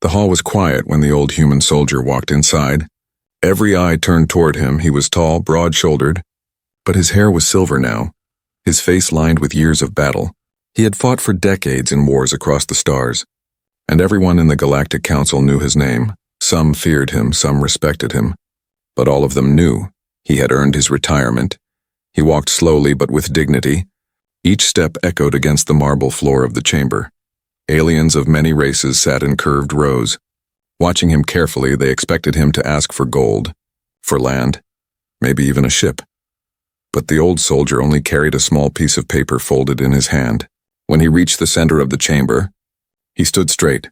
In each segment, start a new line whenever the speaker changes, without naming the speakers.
The hall was quiet when the old human soldier walked inside. Every eye turned toward him. He was tall, broad-shouldered, but his hair was silver now, his face lined with years of battle. He had fought for decades in wars across the stars, and everyone in the Galactic Council knew his name. Some feared him, some respected him, but all of them knew he had earned his retirement. He walked slowly but with dignity. Each step echoed against the marble floor of the chamber. Aliens of many races sat in curved rows. Watching him carefully, they expected him to ask for gold, for land, maybe even a ship. But the old soldier only carried a small piece of paper folded in his hand. When he reached the center of the chamber, he stood straight.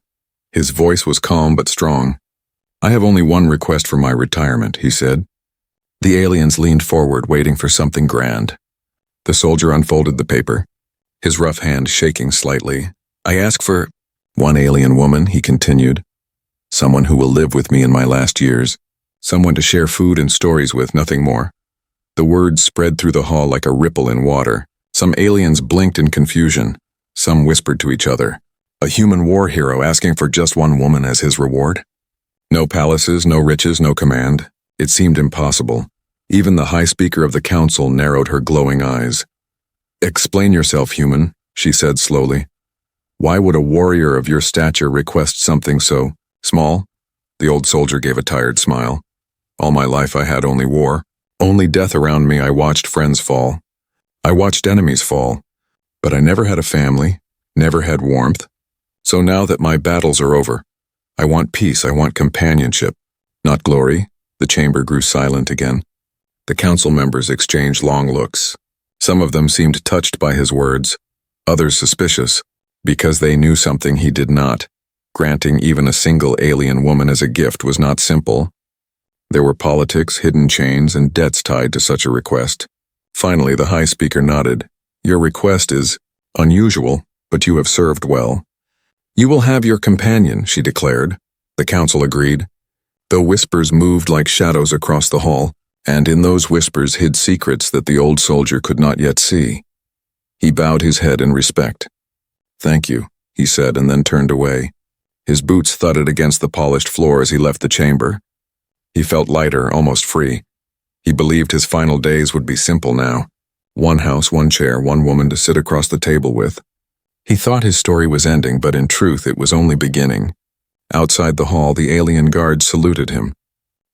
His voice was calm but strong. "I have only one request for my retirement," he said. The aliens leaned forward, waiting for something grand. The soldier unfolded the paper, his rough hand shaking slightly. "I ask for one alien woman," he continued. "Someone who will live with me in my last years. Someone to share food and stories with, nothing more." The words spread through the hall like a ripple in water. Some aliens blinked in confusion. Some whispered to each other. A human war hero asking for just one woman as his reward? No palaces, no riches, no command. It seemed impossible. Even the high speaker of the council narrowed her glowing eyes. "Explain yourself, human," she said slowly. "Why would a warrior of your stature request something so small?" The old soldier gave a tired smile. "All my life I had only war. Only death around me. I watched friends fall. I watched enemies fall. But I never had a family, never had warmth. So now that my battles are over, I want peace, I want companionship, not glory." The chamber grew silent again. The council members exchanged long looks. Some of them seemed touched by his words, others suspicious, because they knew something he did not. Granting even a single alien woman as a gift was not simple. There were politics, hidden chains, and debts tied to such a request. Finally, the high speaker nodded. "Your request is unusual, but you have served well." "You will have your companion," she declared. The council agreed, though whispers moved like shadows across the hall, and in those whispers hid secrets that the old soldier could not yet see. He bowed his head in respect. "Thank you," he said, and then turned away. His boots thudded against the polished floor as he left the chamber. He felt lighter, almost free. He believed his final days would be simple now. One house, one chair, one woman to sit across the table with. He thought his story was ending, but in truth it was only beginning. Outside the hall, the alien guards saluted him.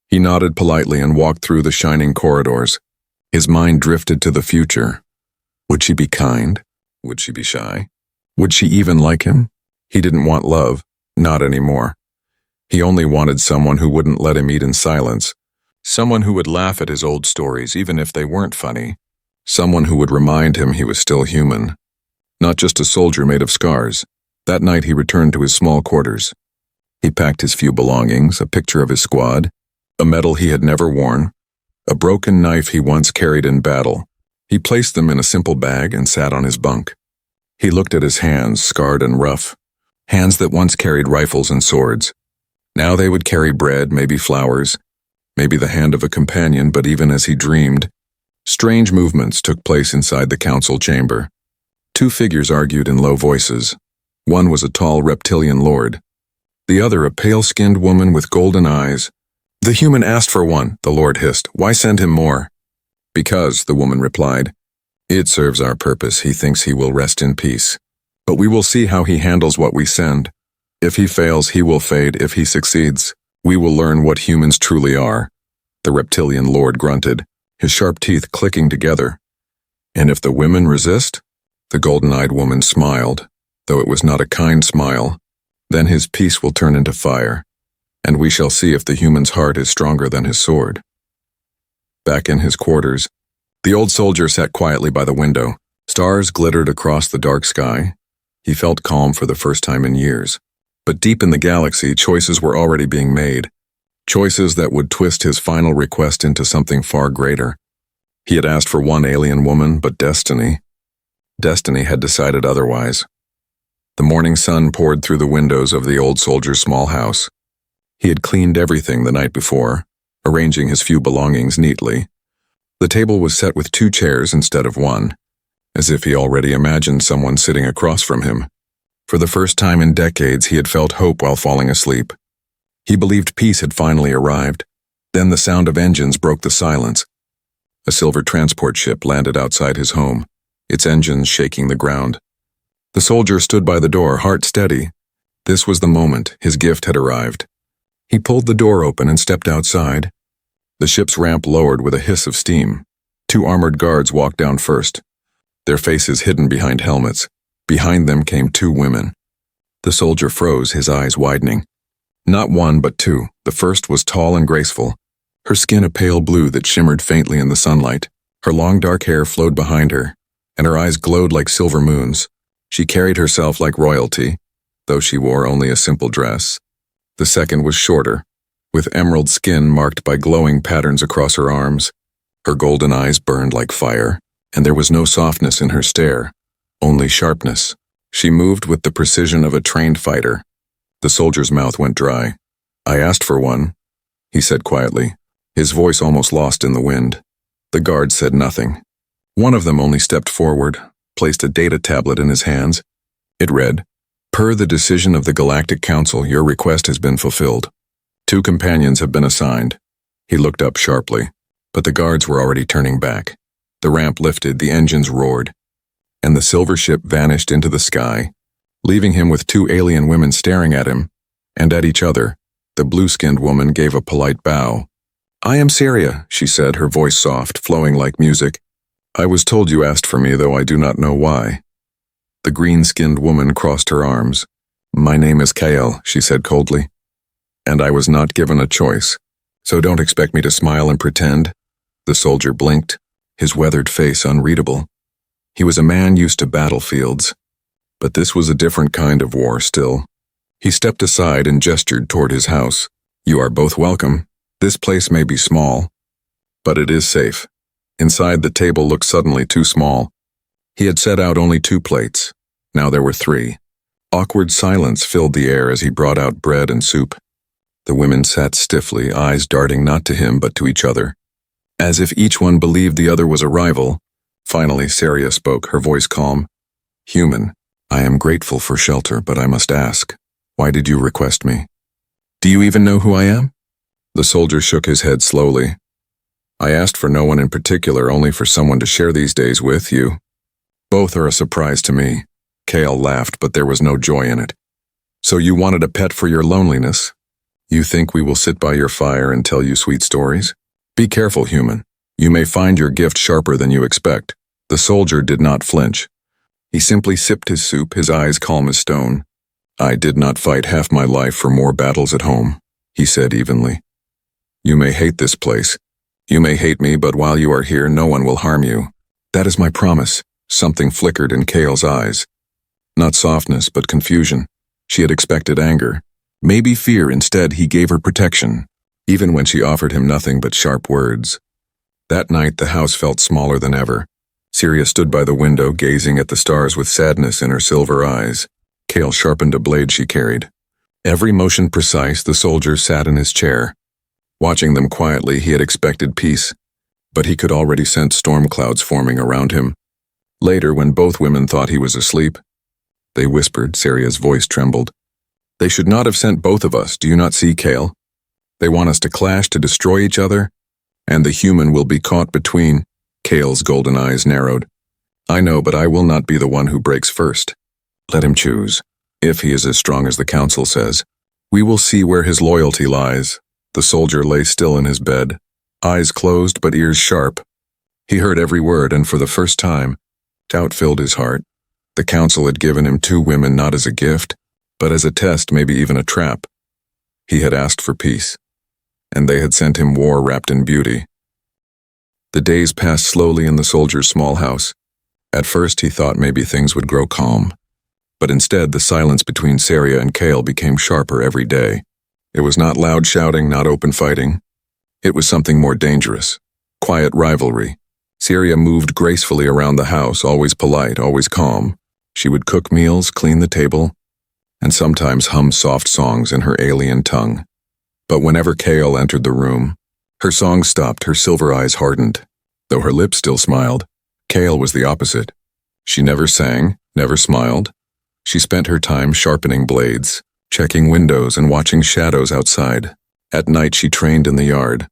He nodded politely and walked through the shining corridors. His mind drifted to the future. Would she be kind? Would she be shy? Would she even like him? He didn't want love, not anymore. He only wanted someone who wouldn't let him eat in silence. Someone who would laugh at his old stories even if they weren't funny. Someone who would remind him he was still human. Not just a soldier made of scars. That night he returned to his small quarters. He packed his few belongings, a picture of his squad, a medal he had never worn, a broken knife he once carried in battle. He placed them in a simple bag and sat on his bunk. He looked at his hands, scarred and rough. Hands that once carried rifles and swords. Now they would carry bread, maybe flowers, maybe the hand of a companion, but even as he dreamed, strange movements took place inside the council chamber. Two figures argued in low voices. One was a tall reptilian lord. The other a pale-skinned woman with golden eyes. "The human asked for one," the lord hissed. "Why send him more?" "Because," the woman replied. "It serves our purpose. He thinks he will rest in peace. But we will see how he handles what we send. If he fails, he will fade. If he succeeds, we will learn what humans truly are." The reptilian lord grunted, his sharp teeth clicking together. "And if the women resist?" The golden-eyed woman smiled, though it was not a kind smile. "Then his peace will turn into fire, and we shall see if the human's heart is stronger than his sword." Back in his quarters, the old soldier sat quietly by the window. Stars glittered across the dark sky. He felt calm for the first time in years. But deep in the galaxy, choices were already being made. Choices that would twist his final request into something far greater. He had asked for one alien woman, but destiny had decided otherwise. The morning sun poured through the windows of the old soldier's small house. He had cleaned everything the night before, arranging his few belongings neatly. The table was set with 2 chairs instead of 1, as if he already imagined someone sitting across from him. For the first time in decades, he had felt hope while falling asleep. He believed peace had finally arrived. Then the sound of engines broke the silence. A silver transport ship landed outside his home, its engines shaking the ground. The soldier stood by the door, heart steady. This was the moment. His gift had arrived. He pulled the door open and stepped outside. The ship's ramp lowered with a hiss of steam. 2 armored guards walked down first, their faces hidden behind helmets. Behind them came 2 women. The soldier froze, his eyes widening. Not 1, but 2. The first was tall and graceful, her skin a pale blue that shimmered faintly in the sunlight. Her long dark hair flowed behind her, and her eyes glowed like silver moons. She carried herself like royalty, though she wore only a simple dress. The second was shorter, with emerald skin marked by glowing patterns across her arms. Her golden eyes burned like fire, and there was no softness in her stare, only sharpness. She moved with the precision of a trained fighter. The soldier's mouth went dry. "I asked for one," he said quietly, his voice almost lost in the wind. The guard said nothing. One of them only stepped forward, placed a data tablet in his hands. It read, "Per the decision of the Galactic Council, your request has been fulfilled. 2 companions have been assigned." He looked up sharply, but the guards were already turning back. The ramp lifted, the engines roared, and the silver ship vanished into the sky, leaving him with 2 alien women staring at him, and at each other. The blue-skinned woman gave a polite bow. "I am Syria," she said, her voice soft, flowing like music. "I was told you asked for me, though I do not know why." The green-skinned woman crossed her arms. "My name is Kael," she said coldly. "And I was not given a choice, so don't expect me to smile and pretend." The soldier blinked, his weathered face unreadable. He was a man used to battlefields, but this was a different kind of war still. He stepped aside and gestured toward his house. "You are both welcome. This place may be small, but it is safe." Inside, the table looked suddenly too small. He had set out only 2 plates. Now there were 3. Awkward silence filled the air as he brought out bread and soup. The women sat stiffly, eyes darting not to him but to each other, as if each one believed the other was a rival. Finally, Saria spoke, her voice calm. "Human, I am grateful for shelter, but I must ask, why did you request me? Do you even know who I am?" The soldier shook his head slowly. "I asked for no one in particular, only for someone to share these days with you. Both are a surprise to me." Kael laughed, but there was no joy in it. "So you wanted a pet for your loneliness? You think we will sit by your fire and tell you sweet stories? Be careful, human. You may find your gift sharper than you expect." The soldier did not flinch. He simply sipped his soup, his eyes calm as stone. "I did not fight half my life for more battles at home," he said evenly. "You may hate this place. You may hate me, but while you are here, no one will harm you. That is my promise." Something flickered in Kael's eyes. Not softness, but confusion. She had expected anger. Maybe fear. Instead, he gave her protection, even when she offered him nothing but sharp words. That night, the house felt smaller than ever. Syria stood by the window, gazing at the stars with sadness in her silver eyes. Kael sharpened a blade she carried. Every motion precise, the soldier sat in his chair. Watching them quietly, he had expected peace, but he could already sense storm clouds forming around him. Later, when both women thought he was asleep, they whispered. Syria's voice trembled. "They should not have sent both of us, do you not see, Kael? They want us to clash, to destroy each other, and the human will be caught between." Kael's golden eyes narrowed. "I know, but I will not be the one who breaks first. Let him choose. If he is as strong as the council says, we will see where his loyalty lies." The soldier lay still in his bed, eyes closed but ears sharp. He heard every word, and for the first time, doubt filled his heart. The council had given him 2 women not as a gift, but as a test, maybe even a trap. He had asked for peace, and they had sent him war wrapped in beauty. The days passed slowly in the soldier's small house. At first he thought maybe things would grow calm, but instead the silence between Syria and Kael became sharper every day. It was not loud shouting, not open fighting. It was something more dangerous, quiet rivalry. Syria moved gracefully around the house, always polite, always calm. She would cook meals, clean the table, and sometimes hum soft songs in her alien tongue. But whenever Kael entered the room, her song stopped, her silver eyes hardened. Though her lips still smiled, Kael was the opposite. She never sang, never smiled. She spent her time sharpening blades, checking windows and watching shadows outside. At night she trained in the yard,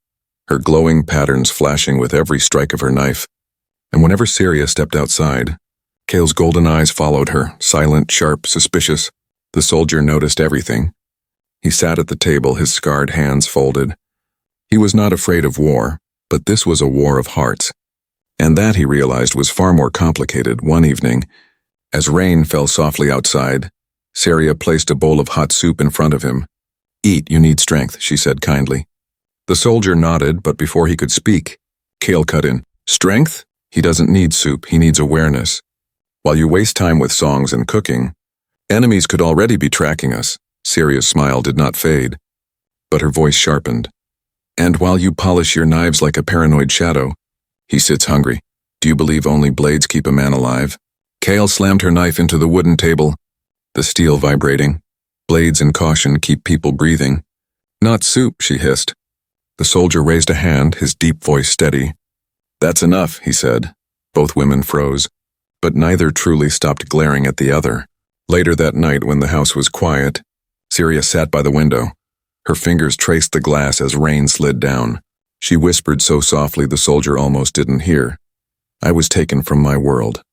her glowing patterns flashing with every strike of her knife. And whenever Syria stepped outside, Kale's golden eyes followed her, silent, sharp, suspicious. The soldier noticed everything. He sat at the table, his scarred hands folded. He was not afraid of war, but this was a war of hearts. And that, he realized, was far more complicated. One evening, as rain fell softly outside, Syria placed a bowl of hot soup in front of him. "Eat, you need strength," she said kindly. The soldier nodded, but before he could speak, Kale cut in. "Strength? He doesn't need soup, he needs awareness. While you waste time with songs and cooking, enemies could already be tracking us." Syria's smile did not fade, but her voice sharpened. "And while you polish your knives like a paranoid shadow, he sits hungry. Do you believe only blades keep a man alive?" Kale slammed her knife into the wooden table, the steel vibrating. "Blades and caution keep people breathing." "Not soup," she hissed. The soldier raised a hand, his deep voice steady. "That's enough," he said. Both women froze, but neither truly stopped glaring at the other. Later that night, when the house was quiet, Syria sat by the window. Her fingers traced the glass as rain slid down. She whispered so softly the soldier almost didn't hear. "I was taken from my world,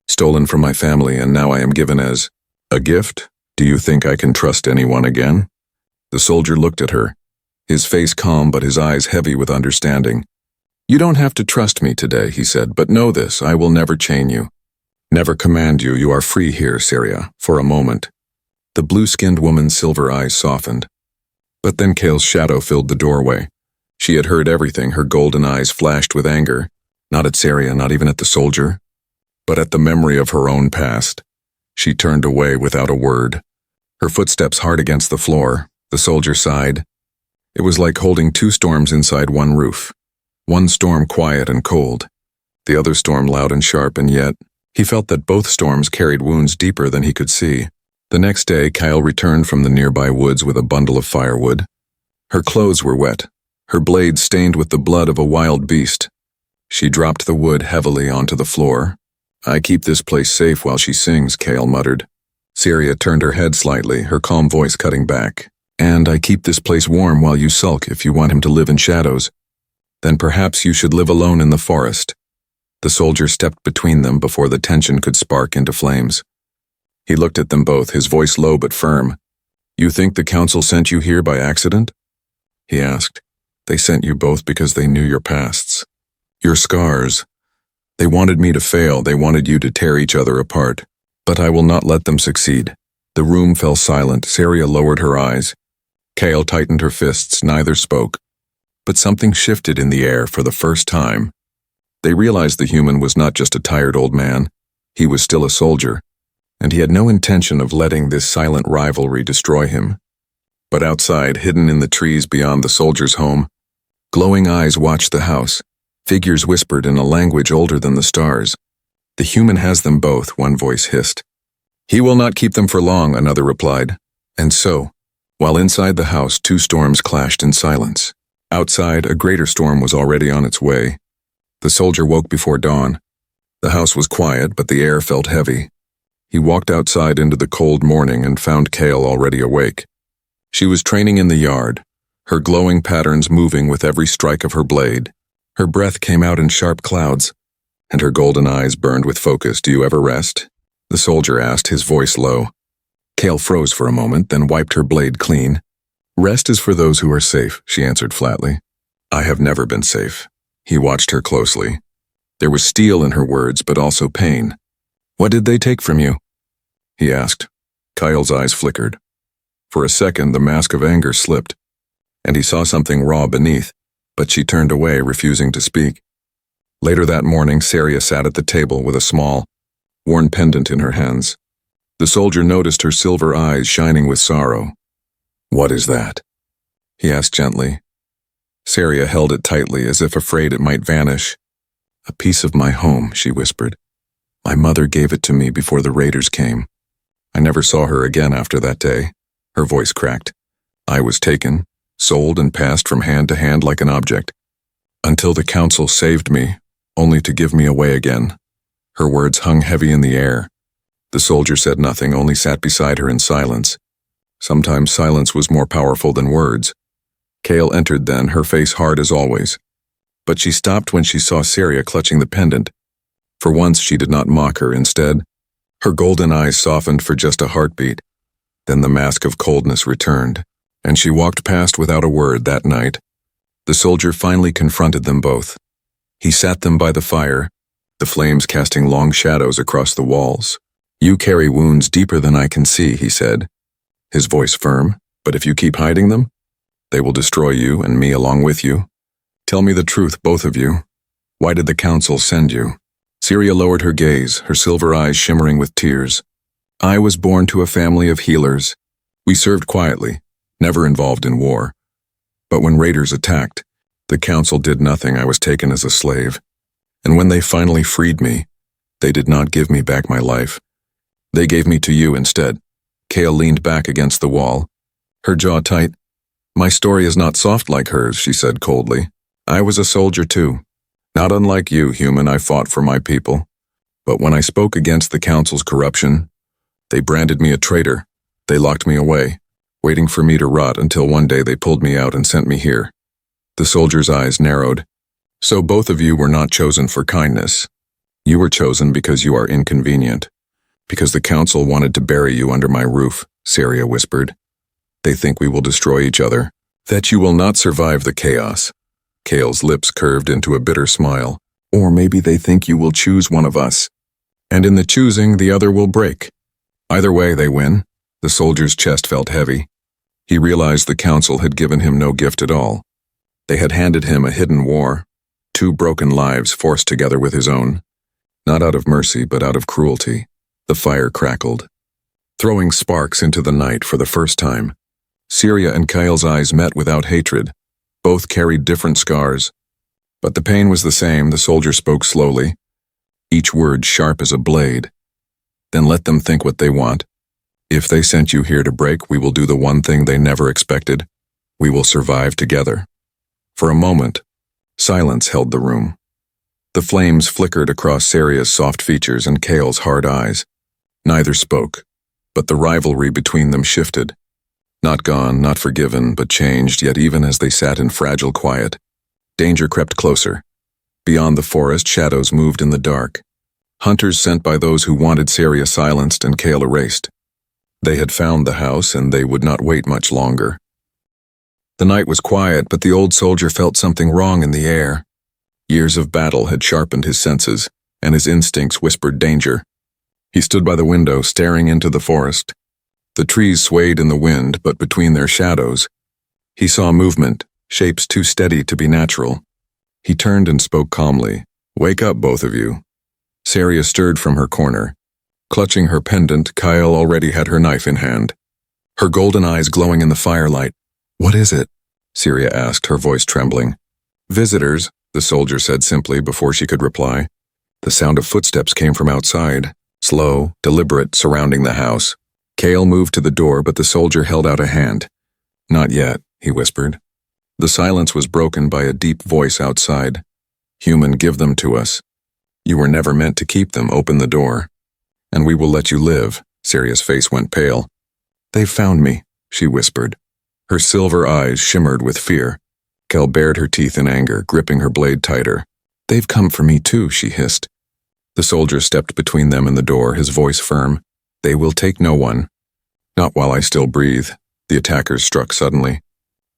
stolen from my family, and now I am given as a gift. Do you think I can trust anyone again?" The soldier looked at her, his face calm but his eyes heavy with understanding. "You don't have to trust me today," he said, "but know this, I will never chain you, never command you. You are free here, Syria, for a moment." The blue-skinned woman's silver eyes softened. But then Kale's shadow filled the doorway. She had heard everything. Her golden eyes flashed with anger, not at Syria, not even at the soldier, but at the memory of her own past. She turned away without a word, her footsteps hard against the floor. The soldier sighed. It was like holding two storms inside one roof. One storm quiet and cold, the other storm loud and sharp, and yet he felt that both storms carried wounds deeper than he could see. The next day, Kyle returned from the nearby woods with a bundle of firewood. Her clothes were wet, her blade stained with the blood of a wild beast. She dropped the wood heavily onto the floor. "I keep this place safe while she sings," Kale muttered. Syria turned her head slightly, her calm voice cutting back. "And I keep this place warm while you sulk if you want him to live in shadows. Then perhaps you should live alone in the forest." The soldier stepped between them before the tension could spark into flames. He looked at them both, his voice low but firm. "You think the council sent you here by accident?" he asked. "They sent you both because they knew your pasts, your scars. They wanted me to fail, they wanted you to tear each other apart. But I will not let them succeed." The room fell silent. Syria lowered her eyes. Kale tightened her fists. Neither spoke. But something shifted in the air for the first time. They realized the human was not just a tired old man. He was still a soldier, and he had no intention of letting this silent rivalry destroy him. But outside, hidden in the trees beyond the soldier's home, glowing eyes watched the house. Figures whispered in a language older than the stars. "The human has them both," one voice hissed. "He will not keep them for long," another replied. And so, while inside the house, two storms clashed in silence. Outside, a greater storm was already on its way. The soldier woke before dawn. The house was quiet, but the air felt heavy. He walked outside into the cold morning and found Kale already awake. She was training in the yard, her glowing patterns moving with every strike of her blade. Her breath came out in sharp clouds, and her golden eyes burned with focus. "Do you ever rest?" the soldier asked, his voice low. Kale froze for a moment, then wiped her blade clean. "Rest is for those who are safe," she answered flatly. "I have never been safe." He watched her closely. There was steel in her words, but also pain. "What did they take from you?" he asked. Kyle's eyes flickered. For a second, the mask of anger slipped, and he saw something raw beneath, but she turned away, refusing to speak. Later that morning, Syria sat at the table with a small, worn pendant in her hands. The soldier noticed her silver eyes shining with sorrow. "What is that?" he asked gently. Syria held it tightly, as if afraid it might vanish. "A piece of my home," she whispered. "My mother gave it to me before the raiders came. I never saw her again after that day." Her voice cracked. "I was taken, sold and passed from hand to hand like an object, until the council saved me, only to give me away again." Her words hung heavy in the air. The soldier said nothing, only sat beside her in silence. Sometimes silence was more powerful than words. Kale entered then, her face hard as always. But she stopped when she saw Saria clutching the pendant. For once she did not mock her. Instead, her golden eyes softened for just a heartbeat. Then the mask of coldness returned, and she walked past without a word that night. The soldier finally confronted them both. He sat them by the fire, the flames casting long shadows across the walls. "You carry wounds deeper than I can see," he said, his voice firm, "but if you keep hiding them, they will destroy you and me along with you. Tell me the truth, both of you. Why did the council send you?" Saria lowered her gaze, her silver eyes shimmering with tears. "I was born to a family of healers. We served quietly, never involved in war. But when raiders attacked, the council did nothing. I was taken as a slave. And when they finally freed me, they did not give me back my life. They gave me to you instead." Kale leaned back against the wall, her jaw tight. "My story is not soft like hers," she said coldly. "I was a soldier too. Not unlike you, human, I fought for my people. But when I spoke against the council's corruption, they branded me a traitor. They locked me away, waiting for me to rot until one day they pulled me out and sent me here." The soldier's eyes narrowed. "So both of you were not chosen for kindness. You were chosen because you are inconvenient. Because the council wanted to bury you under my roof," Saria whispered. "They think we will destroy each other, that you will not survive the chaos." Kale's lips curved into a bitter smile. "Or maybe they think you will choose one of us, and in the choosing the other will break. Either way, they win." The soldier's chest felt heavy. He realized the council had given him no gift at all. They had handed him a hidden war, 2 broken lives forced together with his own. Not out of mercy, but out of cruelty. The fire crackled, throwing sparks into the night for the first time. Saria and Kyle's eyes met without hatred. Both carried different scars. But the pain was the same. The soldier spoke slowly, each word sharp as a blade. "Then let them think what they want. If they sent you here to break, we will do the one thing they never expected. We will survive together." For a moment, silence held the room. The flames flickered across Saria's soft features and Kale's hard eyes. Neither spoke, but the rivalry between them shifted. Not gone, not forgiven, but changed, yet even as they sat in fragile quiet, danger crept closer. Beyond the forest, shadows moved in the dark. Hunters sent by those who wanted Saria silenced and Kale erased. They had found the house, and they would not wait much longer. The night was quiet, but the old soldier felt something wrong in the air. Years of battle had sharpened his senses, and his instincts whispered danger. He stood by the window, staring into the forest. The trees swayed in the wind, but between their shadows, he saw movement, shapes too steady to be natural. He turned and spoke calmly. "Wake up, both of you." Saria stirred from her corner. Clutching her pendant, Kyle already had her knife in hand, her golden eyes glowing in the firelight. "What is it?" Saria asked, her voice trembling. "Visitors," the soldier said simply before she could reply. The sound of footsteps came from outside, slow, deliberate, surrounding the house. Kale moved to the door, but the soldier held out a hand. "Not yet," he whispered. The silence was broken by a deep voice outside. "Human, give them to us. You were never meant to keep them. Open the door, and we will let you live." Saria's face went pale. "They've found me," she whispered. Her silver eyes shimmered with fear. Kale bared her teeth in anger, gripping her blade tighter. "They've come for me too," she hissed. The soldier stepped between them and the door, his voice firm. "They will take no one. Not while I still breathe." The attackers struck suddenly.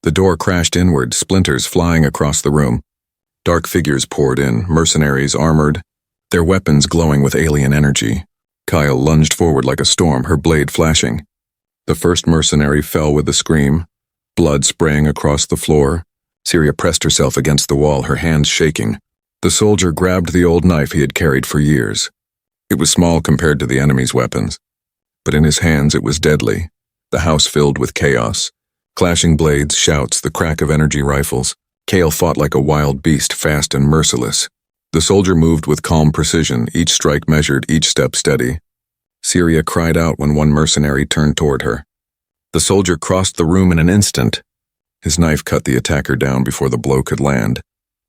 The door crashed inward, splinters flying across the room. Dark figures poured in, mercenaries armored, their weapons glowing with alien energy. Kyle lunged forward like a storm, her blade flashing. The first mercenary fell with a scream, blood spraying across the floor. Saria pressed herself against the wall, her hands shaking. The soldier grabbed the old knife he had carried for years. It was small compared to the enemy's weapons, but in his hands it was deadly. The house filled with chaos. Clashing blades, shouts, the crack of energy rifles. Kale fought like a wild beast, fast and merciless. The soldier moved with calm precision, each strike measured, each step steady. Saria cried out when one mercenary turned toward her. The soldier crossed the room in an instant. His knife cut the attacker down before the blow could land.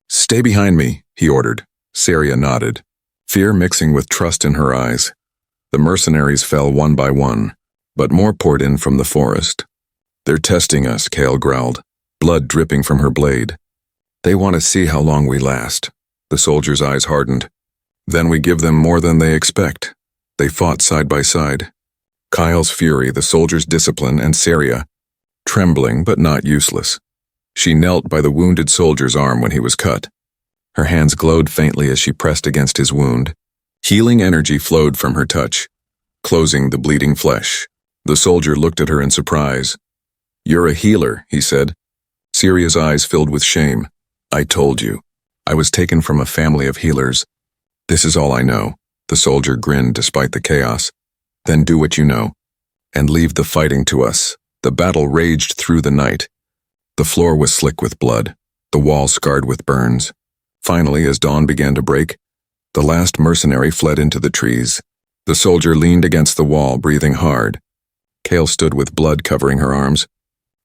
"Stay behind me," he ordered. Saria nodded, fear mixing with trust in her eyes. The mercenaries fell one by one, but more poured in from the forest. "They're testing us," Kale growled, blood dripping from her blade. "They want to see how long we last." The soldier's eyes hardened. "Then we give them more than they expect." They fought side by side. Kyle's fury, the soldier's discipline, and Saria, trembling but not useless. She knelt by the wounded soldier's arm when he was cut. Her hands glowed faintly as she pressed against his wound. Healing energy flowed from her touch, closing the bleeding flesh. The soldier looked at her in surprise. "You're a healer," he said. Saria's eyes filled with shame. "I told you. I was taken from a family of healers. This is all I know." The soldier grinned despite the chaos. "Then do what you know, and leave the fighting to us." The battle raged through the night. The floor was slick with blood, the wall scarred with burns. Finally, as dawn began to break, the last mercenary fled into the trees. The soldier leaned against the wall, breathing hard. Kale stood with blood covering her arms.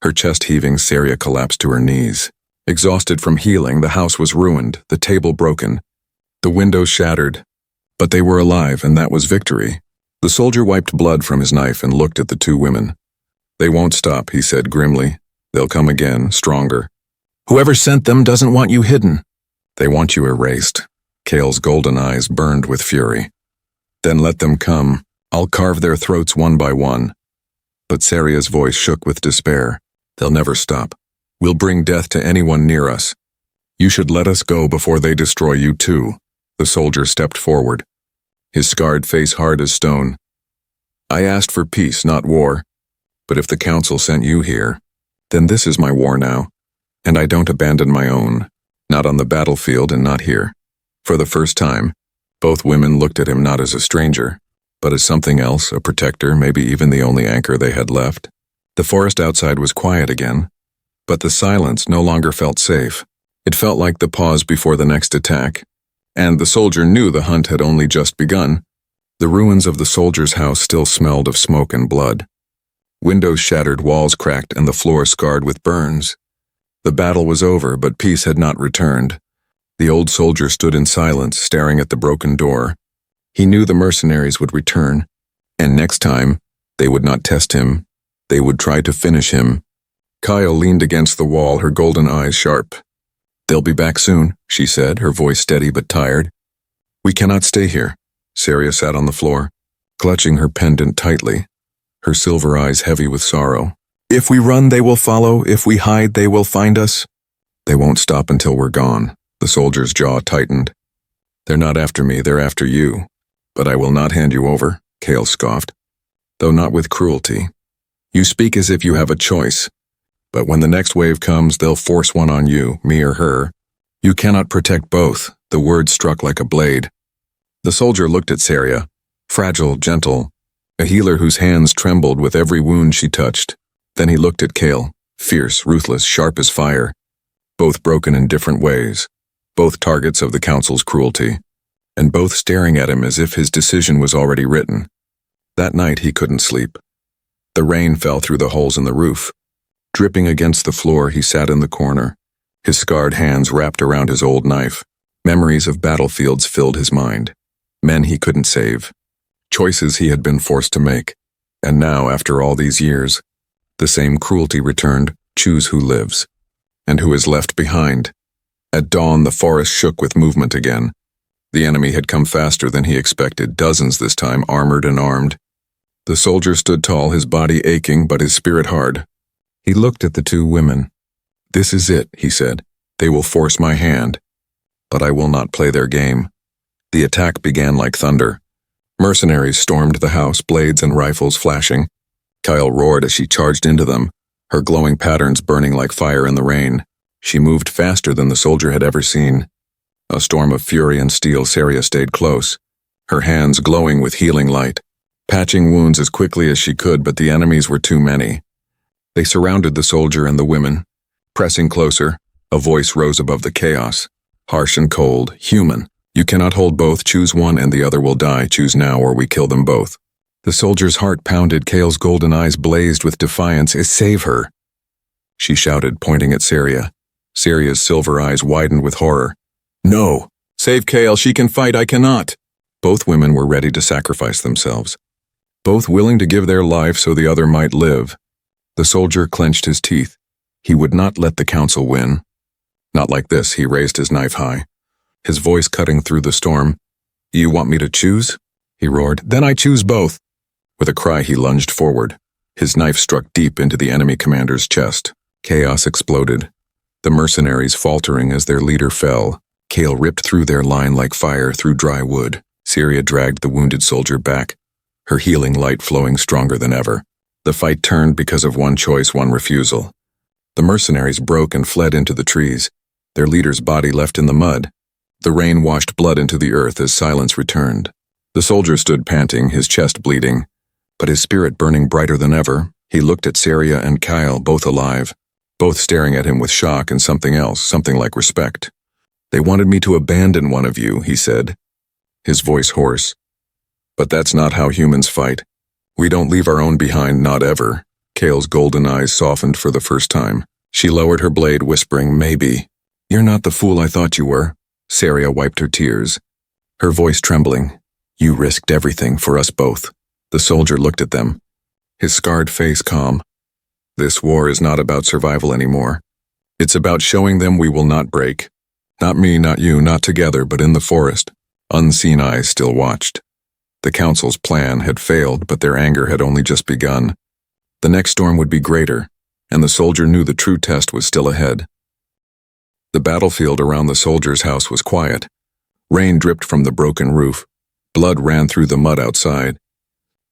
Her chest heaving, Saria collapsed to her knees. Exhausted from healing, the house was ruined, the table broken, the windows shattered. But they were alive, and that was victory. The soldier wiped blood from his knife and looked at the two women. "They won't stop," he said grimly. "They'll come again, stronger. Whoever sent them doesn't want you hidden. They want you erased." Kale's golden eyes burned with fury. "Then let them come. I'll carve their throats one by one." But Saria's voice shook with despair. "They'll never stop. We'll bring death to anyone near us. You should let us go before they destroy you too." The soldier stepped forward, his scarred face hard as stone. "I asked for peace, not war. But if the council sent you here, then this is my war now. And I don't abandon my own. Not on the battlefield and not here." For the first time, both women looked at him not as a stranger, but as something else, a protector, maybe even the only anchor they had left. The forest outside was quiet again, but the silence no longer felt safe. It felt like the pause before the next attack. And the soldier knew the hunt had only just begun. The ruins of the soldier's house still smelled of smoke and blood. Windows shattered, walls cracked, and the floor scarred with burns. The battle was over, but peace had not returned. The old soldier stood in silence, staring at the broken door. He knew the mercenaries would return, and next time, they would not test him. They would try to finish him. Kyle leaned against the wall, her golden eyes sharp. "They'll be back soon," she said, her voice steady but tired. "We cannot stay here." Saria sat on the floor, clutching her pendant tightly, her silver eyes heavy with sorrow. "If we run, they will follow. If we hide, they will find us." "They won't stop until we're gone." The soldier's jaw tightened. "They're not after me, they're after you. But I will not hand you over," Kale scoffed. "Though not with cruelty. You speak as if you have a choice. But when the next wave comes, they'll force one on you, me or her. You cannot protect both." The word struck like a blade. The soldier looked at Saria, fragile, gentle, a healer whose hands trembled with every wound she touched. Then he looked at Kale, fierce, ruthless, sharp as fire. Both broken in different ways, both targets of the council's cruelty, and both staring at him as if his decision was already written. That night he couldn't sleep. The rain fell through the holes in the roof. Dripping against the floor, he sat in the corner, his scarred hands wrapped around his old knife. Memories of battlefields filled his mind. Men he couldn't save. Choices he had been forced to make. And now, after all these years, the same cruelty returned. Choose who lives, and who is left behind. At dawn, the forest shook with movement again. The enemy had come faster than he expected, dozens this time, armored and armed. The soldier stood tall, his body aching, but his spirit hard. He looked at the two women. "This is it," he said. "They will force my hand, but I will not play their game." The attack began like thunder. Mercenaries stormed the house, blades and rifles flashing. Kyle roared as she charged into them, her glowing patterns burning like fire in the rain. She moved faster than the soldier had ever seen. A storm of fury and steel, Saria stayed close, her hands glowing with healing light, patching wounds as quickly as she could, but the enemies were too many. They surrounded the soldier and the women. Pressing closer, a voice rose above the chaos, harsh and cold, human. "You cannot hold both. Choose one and the other will die. Choose now or we kill them both." The soldier's heart pounded. Kale's golden eyes blazed with defiance. "Save her," she shouted, pointing at Saria. Saria's silver eyes widened with horror. "No! Save Kale. She can fight. I cannot." Both women were ready to sacrifice themselves, both willing to give their life so the other might live. The soldier clenched his teeth. He would not let the council win. Not like this, he raised his knife high, his voice cutting through the storm. You want me to choose? He roared. Then I choose both. With a cry, he lunged forward. His knife struck deep into the enemy commander's chest. Chaos exploded, the mercenaries faltering as their leader fell. Kale ripped through their line like fire through dry wood. Syria dragged the wounded soldier back, her healing light flowing stronger than ever. The fight turned because of one choice, one refusal. The mercenaries broke and fled into the trees, their leader's body left in the mud. The rain washed blood into the earth as silence returned. The soldier stood panting, his chest bleeding, but his spirit burning brighter than ever. He looked at Syria and Kyle, both alive, both staring at him with shock and something else, something like respect. They wanted me to abandon one of you, he said, his voice hoarse. But that's not how humans fight. We don't leave our own behind, not ever. Kale's golden eyes softened for the first time. She lowered her blade, whispering, maybe. You're not the fool I thought you were. Syria wiped her tears, her voice trembling. You risked everything for us both. The soldier looked at them, his scarred face calm. This war is not about survival anymore. It's about showing them we will not break. Not me, not you, not together, but in the forest. Unseen eyes still watched. The council's plan had failed, but their anger had only just begun. The next storm would be greater, and the soldier knew the true test was still ahead. The battlefield around the soldier's house was quiet. Rain dripped from the broken roof. Blood ran through the mud outside.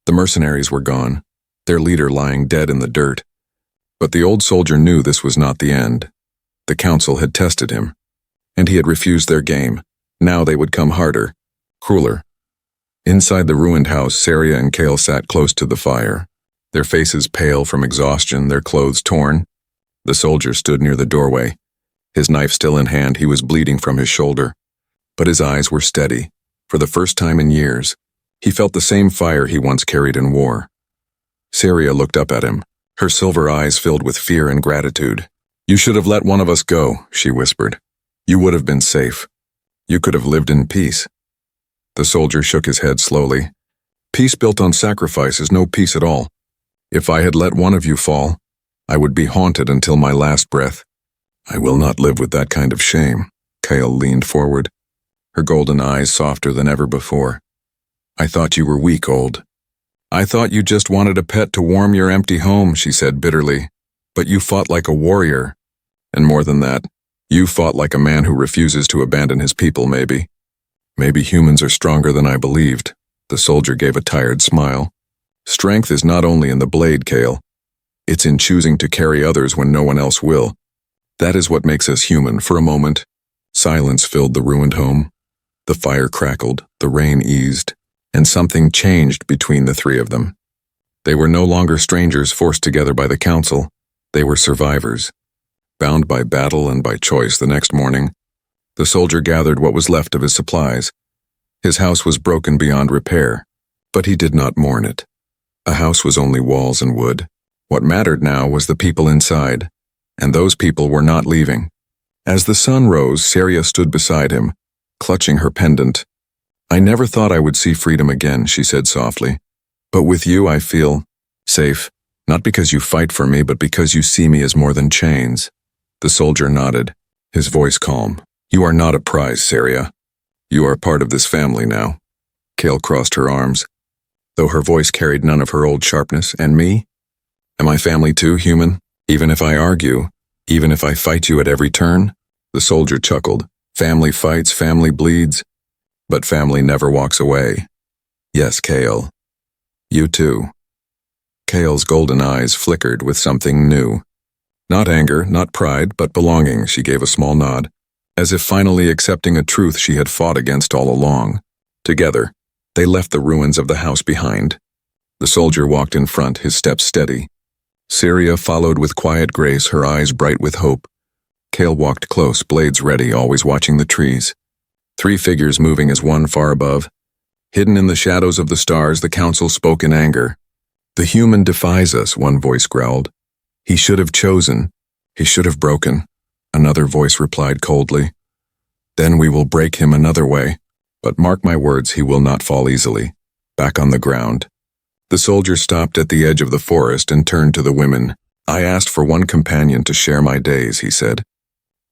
The mercenaries were gone, their leader lying dead in the dirt. But the old soldier knew this was not the end. The council had tested him, and he had refused their game. Now they would come harder, crueler. Inside the ruined house, Syria and Kale sat close to the fire, their faces pale from exhaustion, their clothes torn. The soldier stood near the doorway. His knife still in hand, he was bleeding from his shoulder. But his eyes were steady. For the first time in years, he felt the same fire he once carried in war. Syria looked up at him, her silver eyes filled with fear and gratitude. You should have let one of us go, she whispered. You would have been safe. You could have lived in peace. The soldier shook his head slowly. Peace built on sacrifice is no peace at all. If I had let one of you fall, I would be haunted until my last breath. I will not live with that kind of shame. Kale leaned forward, her golden eyes softer than ever before. I thought you were weak, old. I thought you just wanted a pet to warm your empty home, she said bitterly. But you fought like a warrior. And more than that, you fought like a man who refuses to abandon his people, maybe. Maybe humans are stronger than I believed. The soldier gave a tired smile. Strength is not only in the blade, Kale. It's in choosing to carry others when no one else will. That is what makes us human. For a moment, silence filled the ruined home. The fire crackled, the rain eased, and something changed between the three of them. They were no longer strangers forced together by the council. They were survivors, bound by battle and by choice. The next morning, the soldier gathered what was left of his supplies. His house was broken beyond repair, but he did not mourn it. A house was only walls and wood. What mattered now was the people inside, and those people were not leaving. As the sun rose, Syria stood beside him, clutching her pendant. I never thought I would see freedom again, she said softly. But with you I feel safe, not because you fight for me, but because you see me as more than chains. The soldier nodded, his voice calm. You are not a prize, Syria. You are part of this family now. Kale crossed her arms, though her voice carried none of her old sharpness. And me? Am I family too, human? Even if I argue, even if I fight you at every turn? The soldier chuckled. Family fights, family bleeds, but family never walks away. Yes, Kale. You too. Kale's golden eyes flickered with something new. Not anger, not pride, but belonging. She gave a small nod, as if finally accepting a truth she had fought against all along. Together, they left the ruins of the house behind. The soldier walked in front, his steps steady. Syria followed with quiet grace, her eyes bright with hope. Kale walked close, blades ready, always watching the trees. Three figures moving as one far above. Hidden in the shadows of the stars, the council spoke in anger. The human defies us, one voice growled. He should have chosen. He should have broken. Another voice replied coldly. Then we will break him another way. But mark my words, he will not fall easily. Back on the ground. The soldier stopped at the edge of the forest and turned to the women. I asked for one companion to share my days, he said.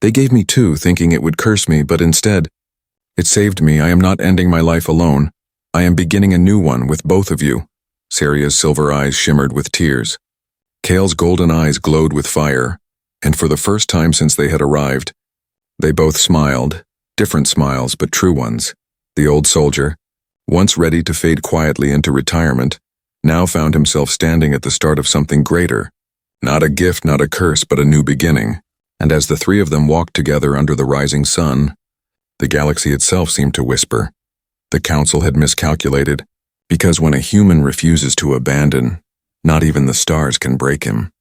They gave me two, thinking it would curse me, but instead, it saved me. I am not ending my life alone. I am beginning a new one with both of you. Saria's silver eyes shimmered with tears. Kale's golden eyes glowed with fire, and for the first time since they had arrived, they both smiled, different smiles but true ones. The old soldier, once ready to fade quietly into retirement, now found himself standing at the start of something greater. Not a gift, not a curse, but a new beginning. And as the three of them walked together under the rising sun, the galaxy itself seemed to whisper. The council had miscalculated, because when a human refuses to abandon, not even the stars can break him.